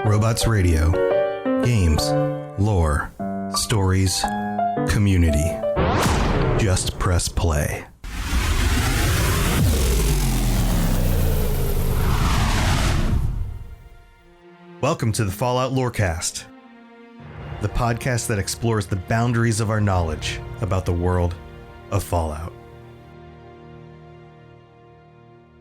Robots Radio. Games, lore, stories, community. Just press play. Welcome to the Fallout Lorecast, the podcast that explores the boundaries of our knowledge about the world of Fallout.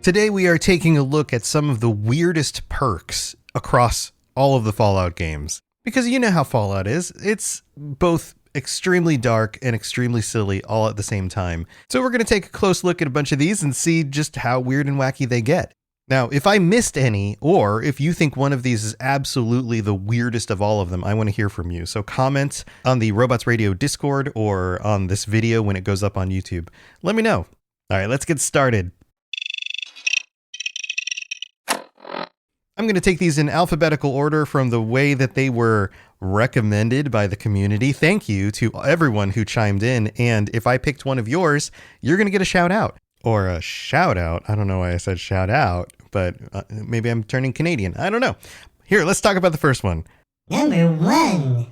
Today we are taking a look at some of the weirdest perks across all of the Fallout games. Because you know how Fallout is. It's both extremely dark and extremely silly all at the same time. So we're going to take a close look at a bunch of these and see just how weird and wacky they get. Now, if I missed any, or if you think one of these is absolutely the weirdest of all of them, I want to hear from you. So comment on the Robots Radio Discord or on this video when it goes up on YouTube. Let me know. All right, let's get started. I'm going to take these in alphabetical order from the way that they were recommended by the community. Thank you to everyone who chimed in. And if I picked one of yours, you're going to get a shout out. Or a shout out. I don't know why I said shout out, but maybe I'm turning Canadian. I don't know. Here, let's talk about the first one. Number 1.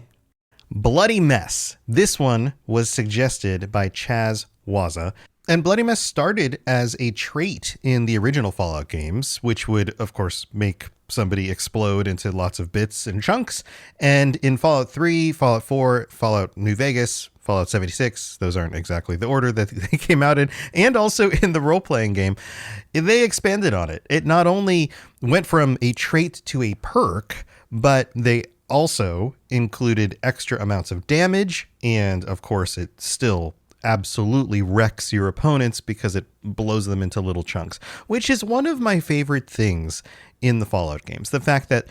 Bloody Mess. This one was suggested by Chaz Waza. And Bloody Mess started as a trait in the original Fallout games, which would, of course, make somebody explode into lots of bits and chunks. And in Fallout 3, Fallout 4, Fallout New Vegas, Fallout 76, those aren't exactly the order that they came out in, and also in the role-playing game, they expanded on it. It not only went from a trait to a perk, but they also included extra amounts of damage, and of course it still absolutely wrecks your opponents because it blows them into little chunks, which is one of my favorite things in the Fallout games. The fact that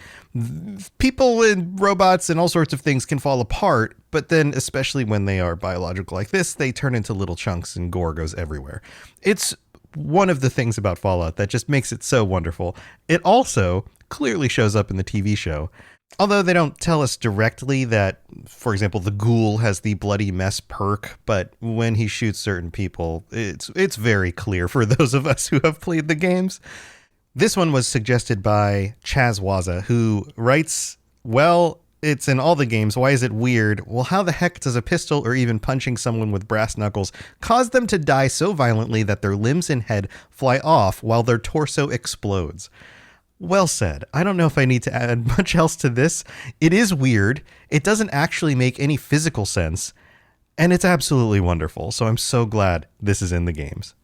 people and robots and all sorts of things can fall apart, but then especially when they are biological like this, they turn into little chunks and gore goes everywhere. It's one of the things about Fallout that just makes it so wonderful. It also clearly shows up in the TV show. Although they don't tell us directly that, for example, the ghoul has the Bloody Mess perk, but when he shoots certain people, it's very clear for those of us who have played the games. This one was suggested by Chaz Waza, who writes, well, it's in all the games. Why is it weird? Well, how the heck does a pistol or even punching someone with brass knuckles cause them to die so violently that their limbs and head fly off while their torso explodes? Well said. I don't know if I need to add much else to this. It is weird. It doesn't actually make any physical sense. And it's absolutely wonderful. So I'm so glad this is in the games.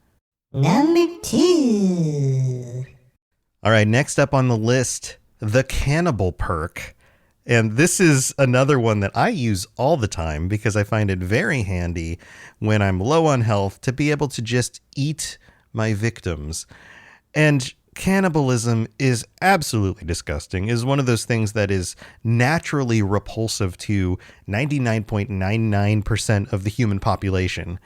Number 2. All right, next up on the list, the Cannibal perk. And this is another one that I use all the time because I find it very handy when I'm low on health to be able to just eat my victims. And cannibalism is absolutely disgusting, is one of those things that is naturally repulsive to 99.99% of the human population.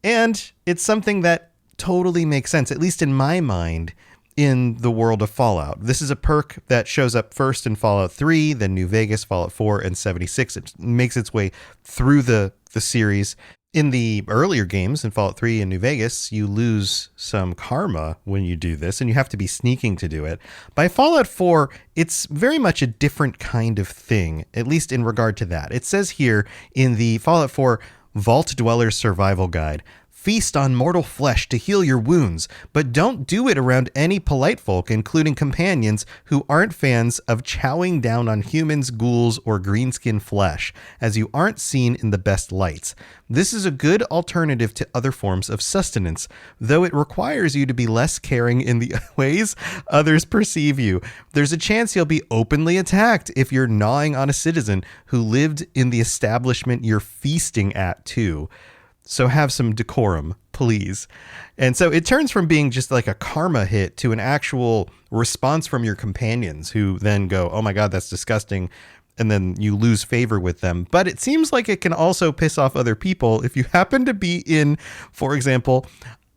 And it's something that totally makes sense, at least in my mind, in the world of Fallout. This is a perk that shows up first in Fallout 3, then New Vegas, Fallout 4, and 76. It makes its way through the series. In the earlier games, in Fallout 3 and New Vegas, you lose some karma when you do this, and you have to be sneaking to do it. By Fallout 4, it's very much a different kind of thing, at least in regard to that. It says here in the Fallout 4 Vault Dweller's Survival Guide, feast on mortal flesh to heal your wounds, but don't do it around any polite folk, including companions who aren't fans of chowing down on humans, ghouls, or greenskin flesh, as you aren't seen in the best lights. This is a good alternative to other forms of sustenance, though it requires you to be less caring in the ways others perceive you. There's a chance you'll be openly attacked if you're gnawing on a citizen who lived in the establishment you're feasting at, too. So have some decorum, please. And so it turns from being just like a karma hit to an actual response from your companions who then go, oh my God, that's disgusting. And then you lose favor with them. But it seems like it can also piss off other people if you happen to be in, for example,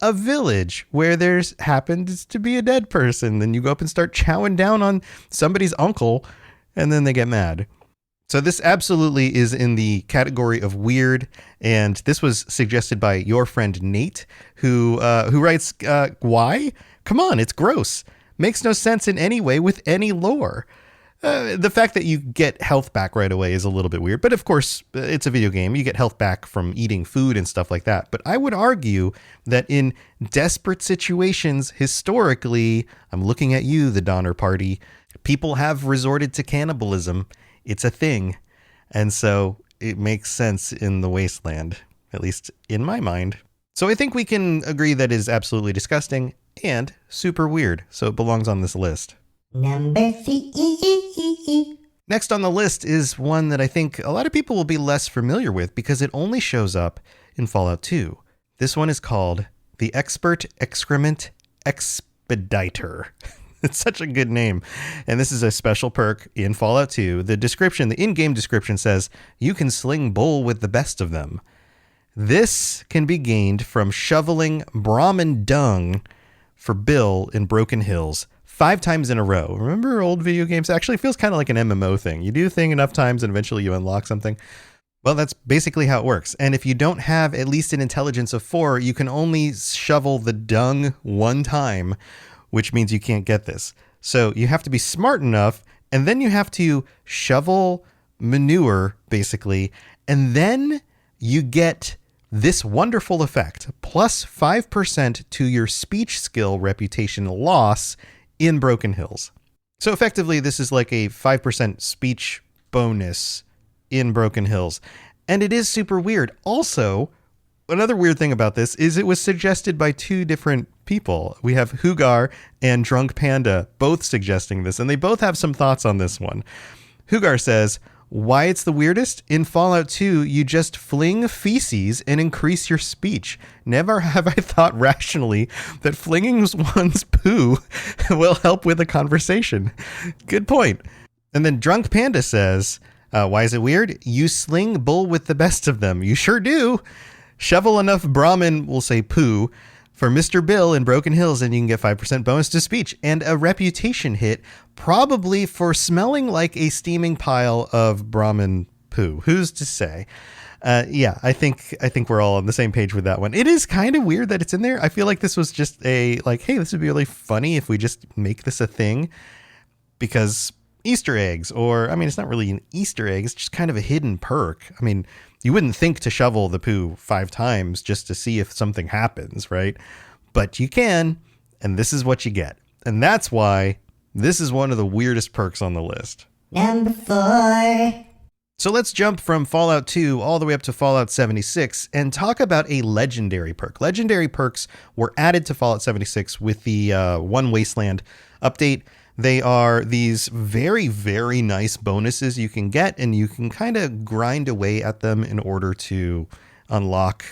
a village where there's happens to be a dead person. Then you go up and start chowing down on somebody's uncle and then they get mad. So this absolutely is in the category of weird, and this was suggested by your friend Nate, who writes, why? Come on, it's gross. Makes no sense in any way with any lore. The fact that you get health back right away is a little bit weird, but of course, it's a video game. You get health back from eating food and stuff like that. But I would argue that in desperate situations, historically, I'm looking at you, the Donner Party, people have resorted to cannibalism. It's a thing. And so it makes sense in the wasteland, at least in my mind. So I think we can agree that it is absolutely disgusting and super weird. So it belongs on this list. Number 3. Next on the list is one that I think a lot of people will be less familiar with because it only shows up in Fallout 2. This one is called the Expert Excrement Expediter. It's such a good name. And this is a special perk in Fallout 2. The description, the in-game description says, you can sling bull with the best of them. This can be gained from shoveling Brahmin dung for Bill in Broken Hills 5 times in a row. Remember old video games? It actually feels kind of like an MMO thing. You do a thing enough times and eventually you unlock something. Well, that's basically how it works. And if you don't have at least an intelligence of 4, you can only shovel the dung 1 time, which means you can't get this. So you have to be smart enough, and then you have to shovel manure, basically, and then you get this wonderful effect, plus 5% to your speech skill reputation loss in Broken Hills. So effectively, this is like a 5% speech bonus in Broken Hills. And it is super weird. Also, another weird thing about this is it was suggested by 2 different people. We have Hugar and Drunk Panda both suggesting this, and they both have some thoughts on this one. Hugar says, why it's the weirdest? In Fallout 2, you just fling feces and increase your speech. Never have I thought rationally that flinging one's poo will help with a conversation. Good point. And then Drunk Panda says, why is it weird? You sling bull with the best of them. You sure do. Shovel enough Brahmin, we'll say poo, for Mr. Bill in Broken Hills, and you can get 5% bonus to speech and a reputation hit, probably for smelling like a steaming pile of Brahmin poo. Who's to say? Yeah, I think we're all on the same page with that one. It is kind of weird that it's in there. I feel like this was just hey, this would be really funny if we just make this a thing, because Easter eggs, or, I mean, it's not really an Easter egg, it's just kind of a hidden perk. I mean, you wouldn't think to shovel the poo 5 times just to see if something happens, right? But you can, and this is what you get. And that's why this is one of the weirdest perks on the list. Number 4. So let's jump from Fallout 2 all the way up to Fallout 76 and talk about a legendary perk. Legendary perks were added to Fallout 76 with the One Wasteland update. They are these very, very nice bonuses you can get, and you can kind of grind away at them in order to unlock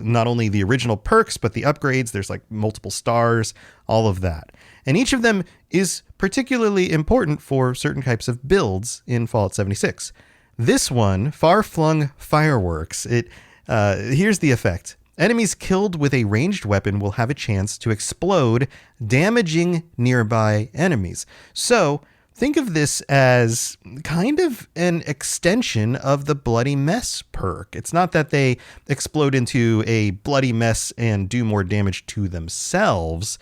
not only the original perks, but the upgrades. There's like multiple stars, all of that. And each of them is particularly important for certain types of builds in Fallout 76. This one, Far-Flung Fireworks, here's the effect. Enemies killed with a ranged weapon will have a chance to explode, damaging nearby enemies. So think of this as kind of an extension of the Bloody Mess perk. It's not that they explode into a bloody mess and do more damage to themselves.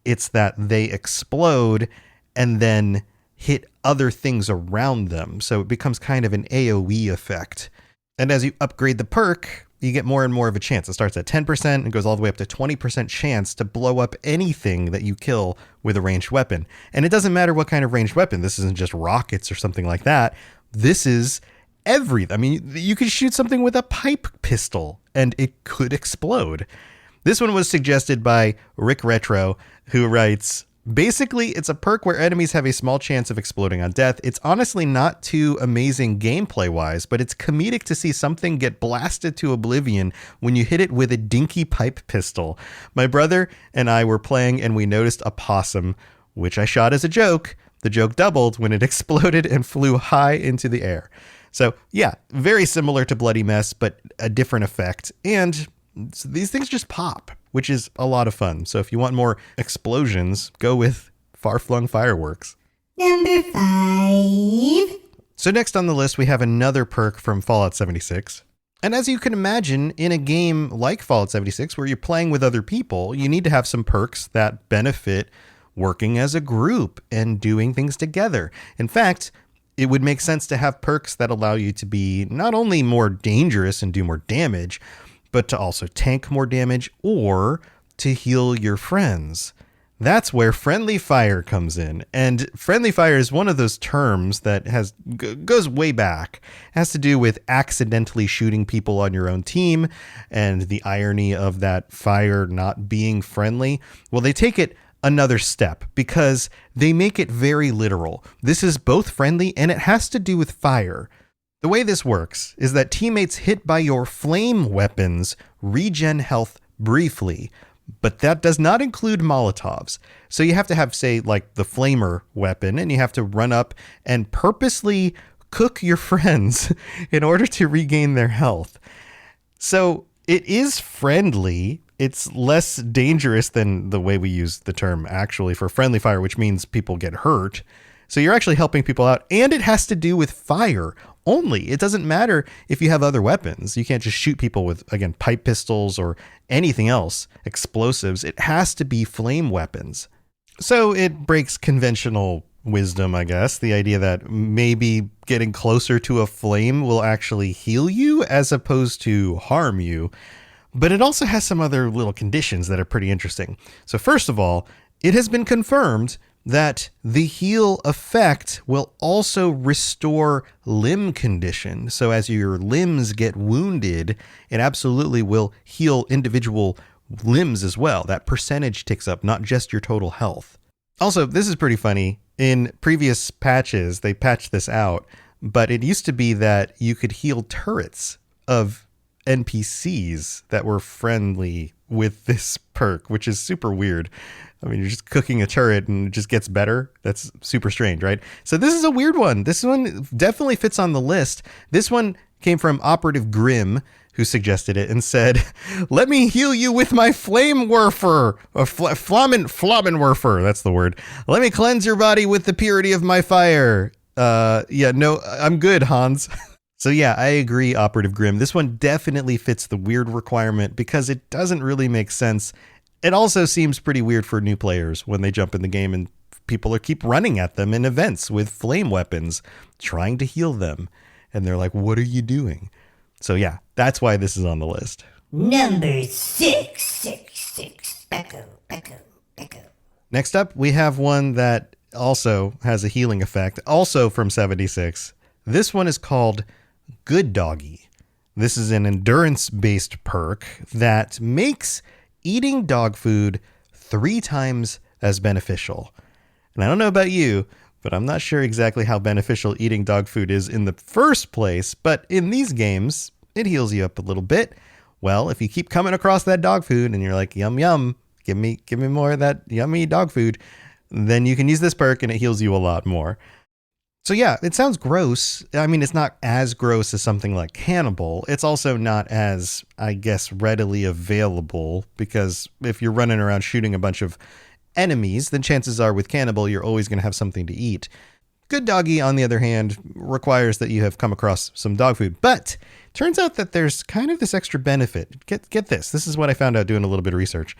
It's that they explode and then hit other things around them. So it becomes kind of an AoE effect. And as you upgrade the perk, you get more and more of a chance. It starts at 10% and goes all the way up to 20% chance to blow up anything that you kill with a ranged weapon. And it doesn't matter what kind of ranged weapon. This isn't just rockets or something like that. This is everything. I mean, you could shoot something with a pipe pistol and it could explode. This one was suggested by Rick Retro, who writes, basically, it's a perk where enemies have a small chance of exploding on death. It's honestly not too amazing gameplay-wise, but it's comedic to see something get blasted to oblivion when you hit it with a dinky pipe pistol. My brother and I were playing and we noticed a possum, which I shot as a joke. The joke doubled when it exploded and flew high into the air. So yeah, very similar to Bloody Mess, but a different effect. And these things just pop, which is a lot of fun. So if you want more explosions, go with Far-Flung Fireworks. Number 5. So next on the list, we have another perk from Fallout 76. And as you can imagine, in a game like Fallout 76, where you're playing with other people, you need to have some perks that benefit working as a group and doing things together. In fact, it would make sense to have perks that allow you to be not only more dangerous and do more damage, but to also tank more damage or to heal your friends. That's where friendly fire comes in. And friendly fire is one of those terms that goes way back. It has to do with accidentally shooting people on your own team and the irony of that fire not being friendly. Well, they take it another step because they make it very literal. This is both friendly and it has to do with fire. The way this works is that teammates hit by your flame weapons regen health briefly, but that does not include Molotovs. So you have to have, say, like the flamer weapon, and you have to run up and purposely cook your friends in order to regain their health. So it is friendly. It's less dangerous than the way we use the term actually for friendly fire, which means people get hurt. So you're actually helping people out, and it has to do with fire only. It doesn't matter if you have other weapons. You can't just shoot people with, again, pipe pistols or anything else, explosives. It has to be flame weapons. So it breaks conventional wisdom, I guess, the idea that maybe getting closer to a flame will actually heal you as opposed to harm you. But it also has some other little conditions that are pretty interesting. So first of all, it has been confirmed that the heal effect will also restore limb condition. So as your limbs get wounded, it absolutely will heal individual limbs as well. That percentage ticks up, not just your total health. Also, this is pretty funny. In previous patches, they patched this out, but it used to be that you could heal turrets of NPCs that were friendly with this perk, which is super weird. I mean, you're just cooking a turret and it just gets better. That's super strange, right? So this is a weird one. This one definitely fits on the list. This one came from Operative Grim, who suggested it and said, "Let me heal you with my flame werfer, or Flammenwerfer, that's the word. Let me cleanse your body with the purity of my fire." No, I'm good, Hans. So yeah, I agree, Operative Grim. This one definitely fits the weird requirement because it doesn't really make sense. It also seems pretty weird for new players when they jump in the game and people keep running at them in events with flame weapons, trying to heal them. And they're like, what are you doing? So yeah, that's why this is on the list. Number 666. Becco. Next up, we have one that also has a healing effect, also from 76. This one is called Good Doggy. This is an endurance-based perk that makes eating dog food 3 times as beneficial. And I don't know about you, but I'm not sure exactly how beneficial eating dog food is in the first place, but in these games, it heals you up a little bit. Well, if you keep coming across that dog food and you're like, yum, yum, give me more of that yummy dog food, then you can use this perk and it heals you a lot more. So yeah, it sounds gross. I mean, it's not as gross as something like Cannibal. It's also not as, I guess, readily available, because if you're running around shooting a bunch of enemies, then chances are with Cannibal, you're always going to have something to eat. Good Doggy, on the other hand, requires that you have come across some dog food. But turns out that there's kind of this extra benefit. Get this. This is what I found out doing a little bit of research.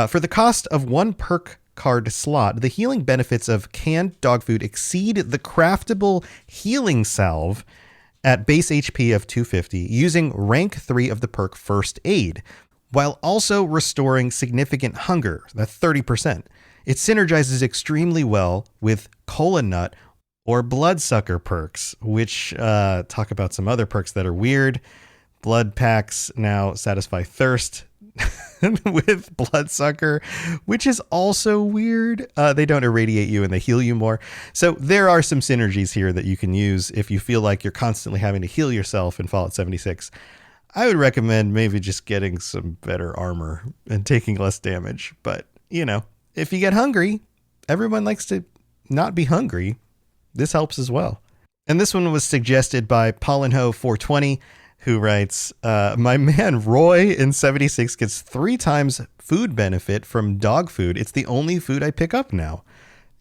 For the cost of 1 perk card slot, the healing benefits of canned dog food exceed the craftable healing salve at base HP of 250 using rank 3 of the perk First Aid, while also restoring significant hunger, that's 30%. It synergizes extremely well with Cola Nut or Bloodsucker perks, which talk about some other perks that are weird. Blood packs now satisfy thirst with Bloodsucker, which is also weird. They don't irradiate you and they heal you more. So there are some synergies here that you can use if you feel like you're constantly having to heal yourself in Fallout 76. I would recommend maybe just getting some better armor and taking less damage. But, you know, if you get hungry, everyone likes to not be hungry. This helps as well. And this one was suggested by Paulinho420, who writes, my man Roy in 76 gets 3 times food benefit from dog food. It's the only food I pick up now.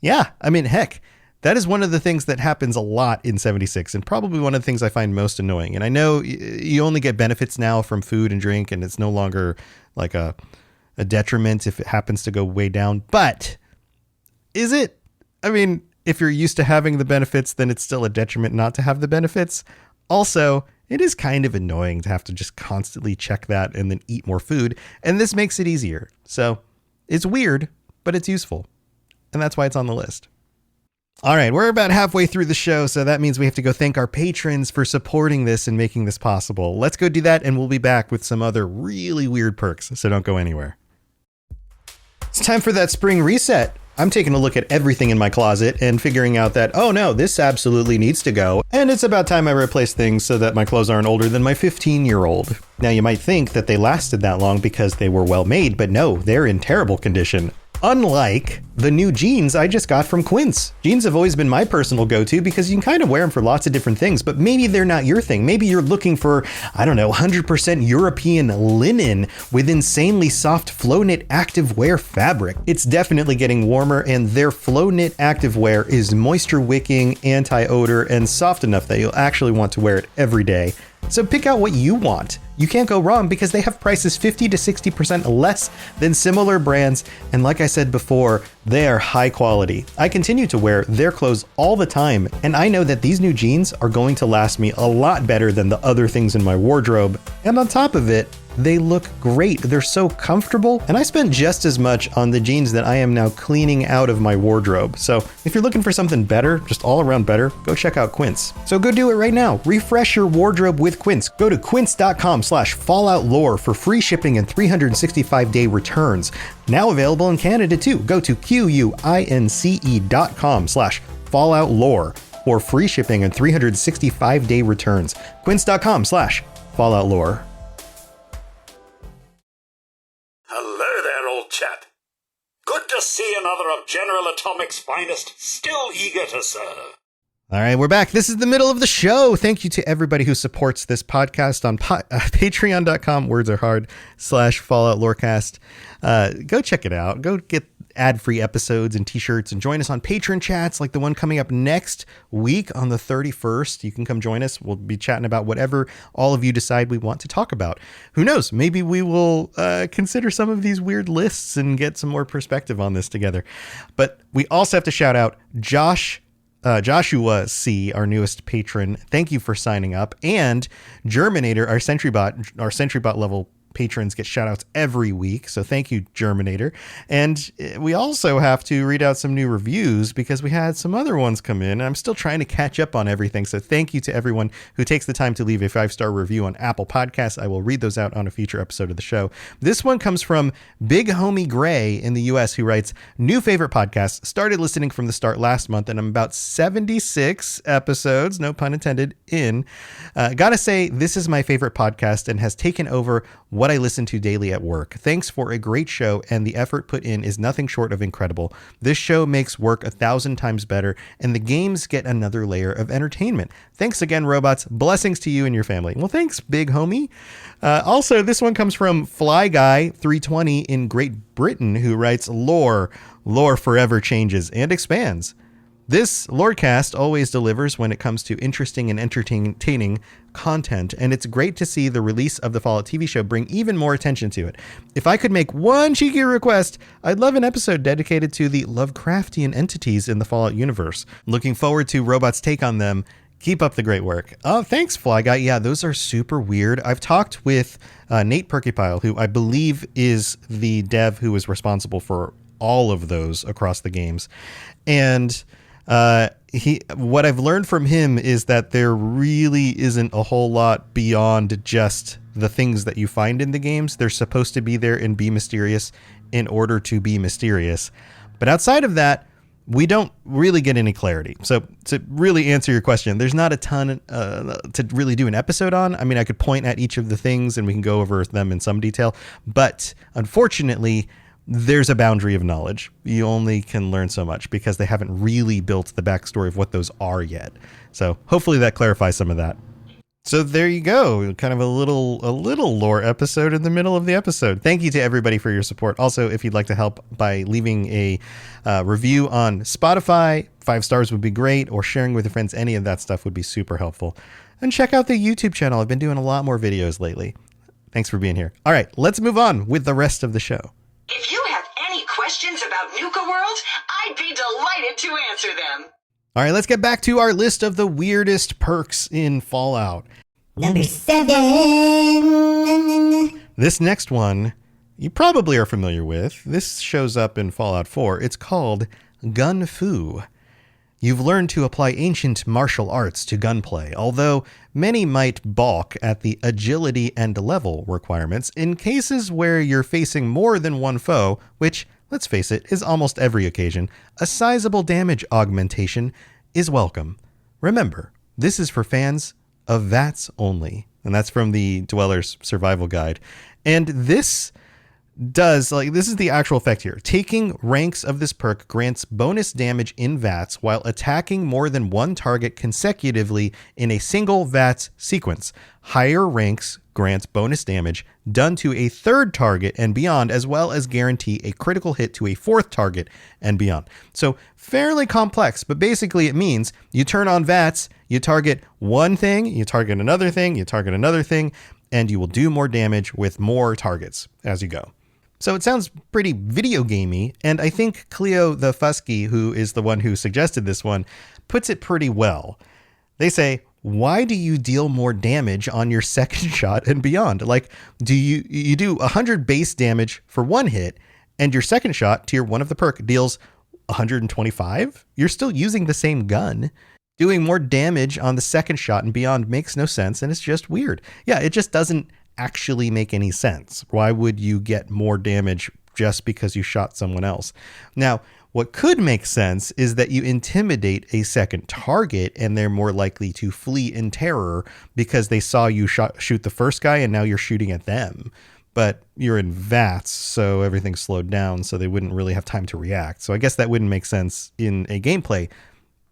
Yeah, I mean, heck, that is one of the things that happens a lot in 76 and probably one of the things I find most annoying. And I know you only get benefits now from food and drink, and it's no longer like a detriment if it happens to go way down. But Is it? I mean, if you're used to having the benefits, then it's still a detriment not to have the benefits. Also, it is kind of annoying to have to just constantly check that and then eat more food. And this makes it easier. So it's weird, but it's useful. And that's why it's on the list. All right, we're about halfway through the show, so that means we have to go thank our patrons for supporting this and making this possible. Let's go do that, and we'll be back with some other really weird perks, so don't go anywhere. It's time for that spring reset. I'm taking a look at everything in my closet and figuring out that, oh no, this absolutely needs to go. And it's about time I replace things so that my clothes aren't older than my 15-year-old. Now you might think that they lasted that long because they were well made, but no, they're in terrible condition. Unlike the new jeans I just got from Quince. Jeans have always been my personal go-to because you can kind of wear them for lots of different things, but maybe they're not your thing. Maybe you're looking for, 100% European linen with insanely soft flow knit activewear fabric. It's definitely getting warmer, and their flow knit activewear is moisture wicking, anti-odor, and soft enough that you'll actually want to wear it every day. So pick out what you want. You can't go wrong because they have prices 50 to 60% less than similar brands. And like I said before, they are high quality. I continue to wear their clothes all the time, and I know that these new jeans are going to last me a lot better than the other things in my wardrobe. And on top of it, they look great. They're so comfortable. And I spent just as much on the jeans that I am now cleaning out of my wardrobe. So if you're looking for something better, just all around better, go check out Quince. So go do it right now. Refresh your wardrobe with Quince. Go to quince.com/falloutlore for free shipping and 365-day returns. Now available in Canada too. Go to quince.com/falloutlore for free shipping and 365-day returns. Quince.com/falloutlore. Hello there, old chap. Good to see another of General Atomic's finest, still eager to serve. All right, we're back. This is the middle of the show. Thank you to everybody who supports this podcast on patreon.com, words are hard, /Fallout Lorecast. Go check it out. Go get ad-free episodes and t-shirts and join us on patron chats like the one coming up next week on the 31st. You can come join us. We'll be chatting about whatever all of you decide we want to talk about. Who knows? Maybe we will consider some of these weird lists and get some more perspective on this together. But we also have to shout out Joshua C., our newest patron. Thank you for signing up. And Germinator, our SentryBot level patrons get shout outs every week. So thank you, Germinator. And we also have to read out some new reviews because we had some other ones come in. I'm still trying to catch up on everything. So thank you to everyone who takes the time to leave a 5-star review on Apple Podcasts. I will read those out on a future episode of the show. This one comes from Big Homie Gray in the US, who writes, new favorite podcast. Started listening from the start last month, and I'm about 76 episodes, no pun intended, in. Gotta say, this is my favorite podcast and has taken over what I listen to daily at work. Thanks for a great show, and the effort put in is nothing short of incredible. This show makes work 1,000 times better, and the games get another layer of entertainment. Thanks again, robots. Blessings to you and your family. Well, thanks, big homie. Also, this one comes from Fly Guy 320 in Great Britain, who writes, lore forever changes and expands. This Lorecast always delivers when it comes to interesting and entertaining content, and it's great to see the release of the Fallout TV show bring even more attention to it. If I could make one cheeky request, I'd love an episode dedicated to the Lovecraftian entities in the Fallout universe. Looking forward to Robot's take on them. Keep up the great work. Oh, thanks, Fly Guy. Yeah, those are super weird. I've talked with Nate Perkypile, who I believe is the dev who is responsible for all of those across the games. And what I've learned from him is that there really isn't a whole lot beyond just the things that you find in the games. They're supposed to be there and be mysterious in order to be mysterious. But outside of that, we don't really get any clarity. So to really answer your question, there's not a ton to really do an episode on. I mean, I could point at each of the things and we can go over them in some detail, but unfortunately, there's a boundary of knowledge. You only can learn so much because they haven't really built the backstory of what those are yet. So hopefully that clarifies some of that. So there you go. Kind of a little lore episode in the middle of the episode. Thank you to everybody for your support. Also, if you'd like to help by leaving a review on Spotify, 5 stars would be great, or sharing with your friends, any of that stuff would be super helpful. And check out the YouTube channel. I've been doing a lot more videos lately. Thanks for being here. All right, let's move on with the rest of the show. If you have any questions about Nuka World, I I'd be delighted to answer them. All right, let's get back to our list of the weirdest perks in Fallout. Number 7. This next one, you probably are familiar with. This shows up in Fallout 4. It's called Gun Fu. You've learned to apply ancient martial arts to gunplay, although many might balk at the agility and level requirements in cases where you're facing more than one foe, which, let's face it, is almost every occasion. A sizable damage augmentation is welcome. Remember, this is for fans of VATS only, and that's from the Dweller's Survival Guide. And this is the actual effect here. Taking ranks of this perk grants bonus damage in VATS while attacking more than one target consecutively in a single VATS sequence. Higher ranks grants bonus damage done to a third target and beyond, as well as guarantee a critical hit to a fourth target and beyond. So fairly complex, but basically it means you turn on VATS, you target one thing, you target another thing, you target another thing, and you will do more damage with more targets as you go. So it sounds pretty video gamey, and I think Cleo the Fusky, who is the one who suggested this one, puts it pretty well. They say, why do you deal more damage on your second shot and beyond? Like, do you do 100 base damage for one hit, and your second shot, tier 1 of the perk, deals 125? You're still using the same gun. Doing more damage on the second shot and beyond makes no sense, and it's just weird. Yeah, it just doesn't actually make any sense. Why would you get more damage just because you shot someone else? Now, what could make sense is that you intimidate a second target and they're more likely to flee in terror because they saw you shoot the first guy and now you're shooting at them. But you're in VATS, so everything's slowed down, so they wouldn't really have time to react. So I guess that wouldn't make sense in a gameplay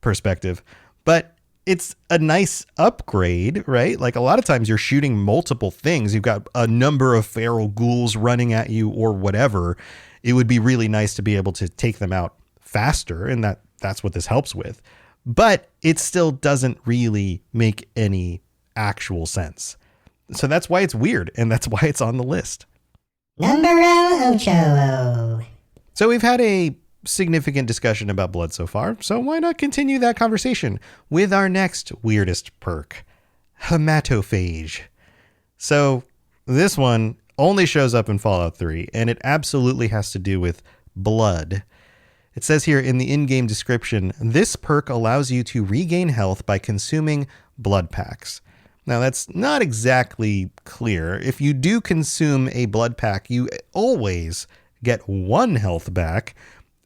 perspective. But it's a nice upgrade, right? Like a lot of times you're shooting multiple things. You've got a number of feral ghouls running at you or whatever. It would be really nice to be able to take them out faster, and that's what this helps with. But it still doesn't really make any actual sense. So that's why it's weird, and that's why it's on the list. Number 8. So we've had a significant discussion about blood so far, so why not continue that conversation with our next weirdest perk, hematophage. So this one only shows up in Fallout 3, and it absolutely has to do with blood. It says here in the in-game description, this perk allows you to regain health by consuming blood packs. Now that's not exactly clear. If you do consume a blood pack, you always get 1 health back.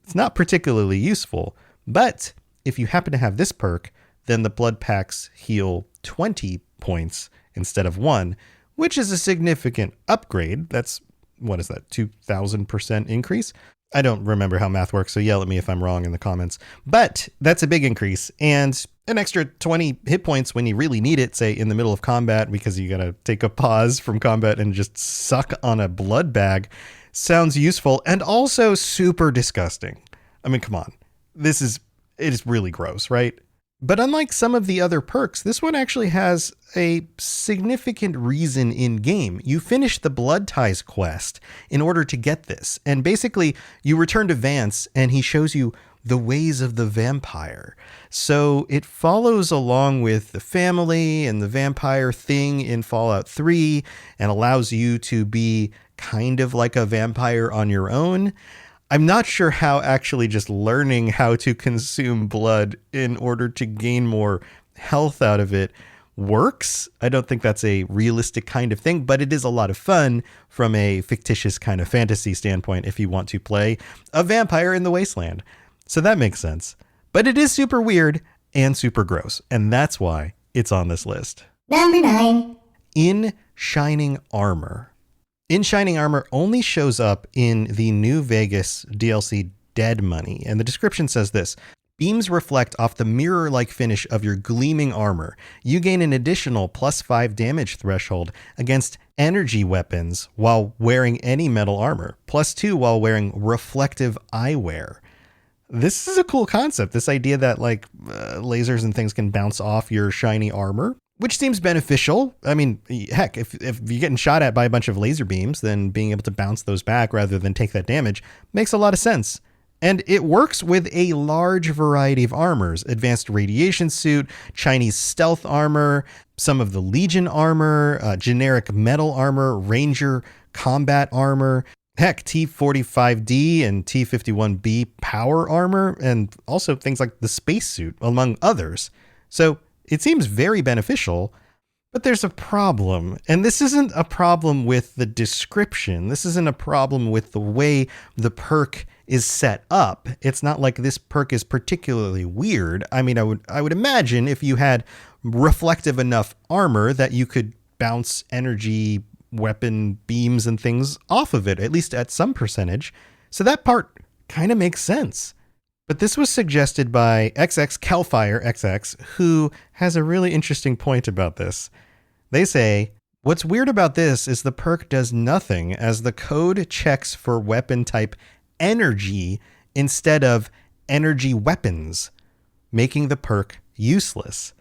It's not particularly useful, but if you happen to have this perk, then the blood packs heal 20 points instead of 1, which is a significant upgrade. That's, what is that, 2,000% increase? I don't remember how math works, so yell at me if I'm wrong in the comments. But that's a big increase, and an extra 20 hit points when you really need it, say in the middle of combat, because you gotta take a pause from combat and just suck on a blood bag, sounds useful and also super disgusting. I mean, come on. It is really gross, right? But unlike some of the other perks, this one actually has a significant reason in game. You finish the Blood Ties quest in order to get this. And basically, you return to Vance and he shows you the ways of the vampire. So it follows along with the family and the vampire thing in Fallout 3 and allows you to be kind of like a vampire on your own. I'm not sure how actually just learning how to consume blood in order to gain more health out of it works. I don't think that's a realistic kind of thing, but it is a lot of fun from a fictitious kind of fantasy standpoint if you want to play a vampire in the wasteland. So that makes sense. But it is super weird and super gross, and that's why it's on this list. Number 9. In Shining Armor. In Shining Armor only shows up in the New Vegas DLC Dead Money, and the description says this: beams reflect off the mirror-like finish of your gleaming armor. You gain an additional +5 damage threshold against energy weapons while wearing any metal armor, +2 while wearing reflective eyewear. This is a cool concept, this idea that lasers and things can bounce off your shiny armor, which seems beneficial. I mean, heck, if you're getting shot at by a bunch of laser beams, then being able to bounce those back rather than take that damage makes a lot of sense. And it works with a large variety of armors: advanced radiation suit, Chinese stealth armor, some of the Legion armor, generic metal armor, Ranger combat armor, heck, T-45D and T-51B power armor, and also things like the spacesuit, among others. So it seems very beneficial, but there's a problem. And this isn't a problem with the description. This isn't a problem with the way the perk is set up. It's not like this perk is particularly weird. I mean, I would imagine if you had reflective enough armor that you could bounce energy weapon beams and things off of it, at least at some percentage. So that part kind of makes sense. But this was suggested by XX Calfire XX, who has a really interesting point about this. They say, what's weird about this is the perk does nothing, as the code checks for weapon type energy instead of energy weapons, making the perk useless.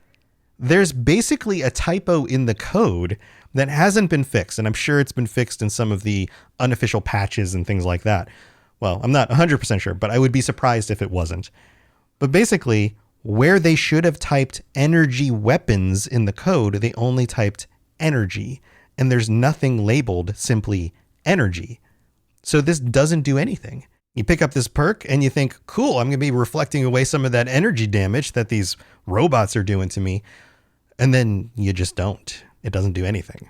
There's basically a typo in the code that hasn't been fixed, and I'm sure it's been fixed in some of the unofficial patches and things like that. Well, I'm not 100% sure, but I would be surprised if it wasn't. But basically, where they should have typed energy weapons in the code, they only typed energy, and there's nothing labeled simply energy. So this doesn't do anything. You pick up this perk and you think, cool, I'm going to be reflecting away some of that energy damage that these robots are doing to me. And then you just don't. It doesn't do anything.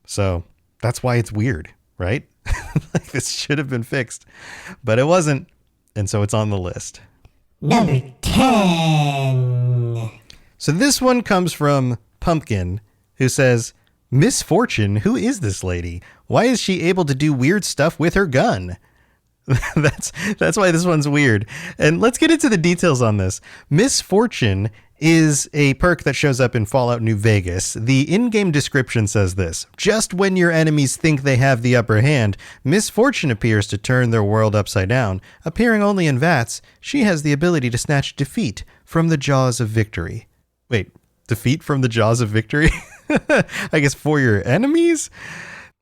So that's why it's weird, right? Like, this should have been fixed, but it wasn't. And so it's on the list. Number 10. So this one comes from Pumpkin, who says, Miss Fortune, who is this lady? Why is she able to do weird stuff with her gun? That's why this one's weird. And let's get into the details on this. Miss Fortune is a perk that shows up in Fallout New Vegas. The in-game description says this: just when your enemies think they have the upper hand, Miss Fortune appears to turn their world upside down. Appearing only in VATS, she has the ability to snatch defeat from the jaws of victory. Wait, defeat from the jaws of victory? I guess for your enemies?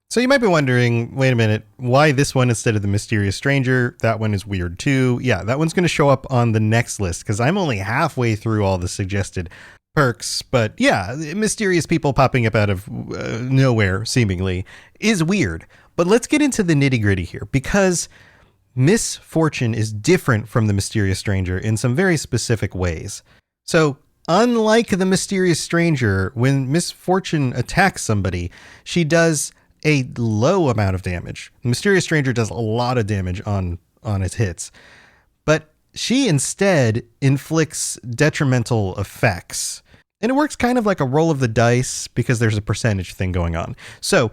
So you might be wondering, wait a minute, why this one instead of the Mysterious Stranger? That one is weird too. Yeah, that one's going to show up on the next list because I'm only halfway through all the suggested perks. But yeah, mysterious people popping up out of nowhere, seemingly, is weird. But let's get into the nitty gritty here, because Miss Fortune is different from the Mysterious Stranger in some very specific ways. So unlike the Mysterious Stranger, when Miss Fortune attacks somebody, she does a low amount of damage. The Mysterious Stranger does a lot of damage on its hits, but she instead inflicts detrimental effects. And it works kind of like a roll of the dice because there's a percentage thing going on. So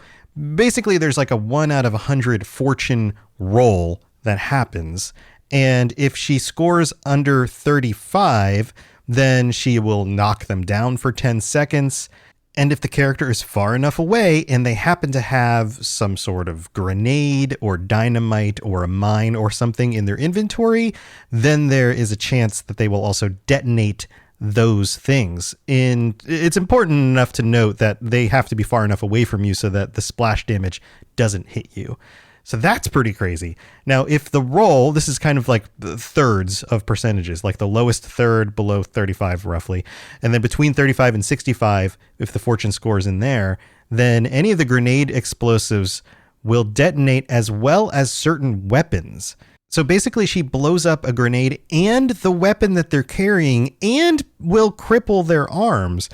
basically there's like a 1 out of 100 fortune roll that happens. And if she scores under 35, then she will knock them down for 10 seconds. And if the character is far enough away and they happen to have some sort of grenade or dynamite or a mine or something in their inventory, then there is a chance that they will also detonate those things. And it's important enough to note that they have to be far enough away from you so that the splash damage doesn't hit you. So that's pretty crazy. Now, if the roll, this is kind of like the thirds of percentages, like the lowest third below 35 roughly, and then between 35 and 65, if the fortune score is in there, then any of the grenade explosives will detonate as well as certain weapons. So basically she blows up a grenade and the weapon that they're carrying and will cripple their arms.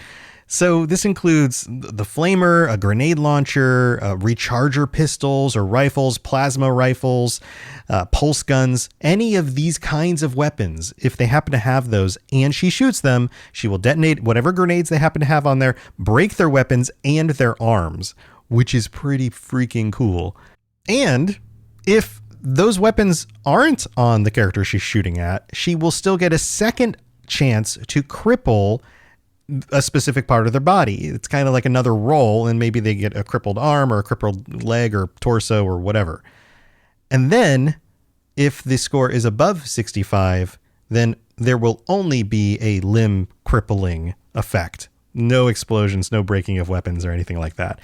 So this includes the flamer, a grenade launcher, recharger pistols or rifles, plasma rifles, pulse guns, any of these kinds of weapons. If they happen to have those and she shoots them, she will detonate whatever grenades they happen to have on there, break their weapons and their arms, which is pretty freaking cool. And if those weapons aren't on the character she's shooting at, she will still get a second chance to cripple a specific part of their body. It's kind of like another roll, and maybe they get a crippled arm or a crippled leg or torso or whatever. And then if the score is above 65, then there will only be a limb crippling effect. No explosions, no breaking of weapons or anything like that.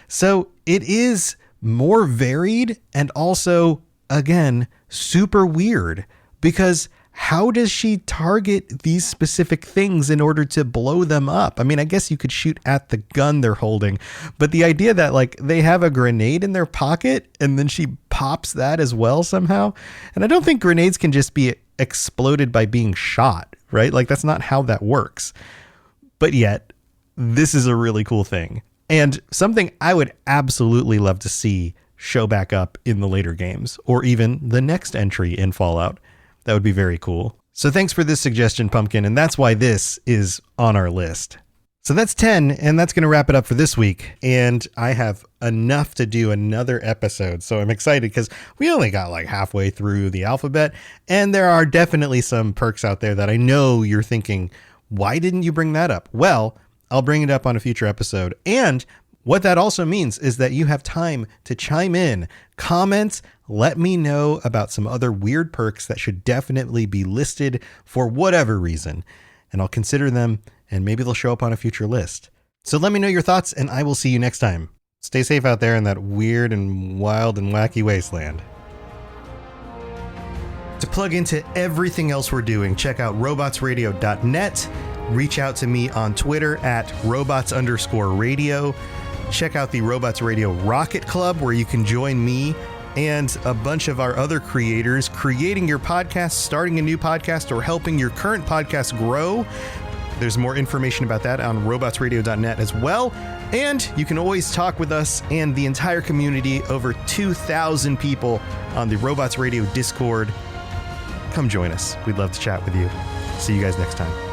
So it is more varied and also, again, super weird. because how does she target these specific things in order to blow them up? I mean, I guess you could shoot at the gun they're holding, but the idea that like they have a grenade in their pocket and then she pops that as well somehow. And I don't think grenades can just be exploded by being shot, right? Like that's not how that works. But yet, this is a really cool thing. And something I would absolutely love to see show back up in the later games, or even the next entry in Fallout. That would be very cool. So thanks for this suggestion, Pumpkin, and that's why this is on our list. So that's 10, and that's going to wrap it up for this week. And I have enough to do another episode, so I'm excited because we only got like halfway through the alphabet, and there are definitely some perks out there that I know you're thinking, why didn't you bring that up? Well, I'll bring it up on a future episode. And what that also means is that you have time to chime in, comment, let me know about some other weird perks that should definitely be listed for whatever reason. And I'll consider them, and maybe they'll show up on a future list. So let me know your thoughts, and I will see you next time. Stay safe out there in that weird and wild and wacky wasteland. To plug into everything else we're doing, check out robotsradio.net. Reach out to me on Twitter at robots_radio. Check out the Robots Radio Rocket Club, where you can join me and a bunch of our other creators creating your podcast, starting a new podcast, or helping your current podcast grow. There's more information about that on robotsradio.net as well. And you can always talk with us and the entire community, over 2,000 people on the Robots Radio Discord. Come join us. We'd love to chat with you. See you guys next time.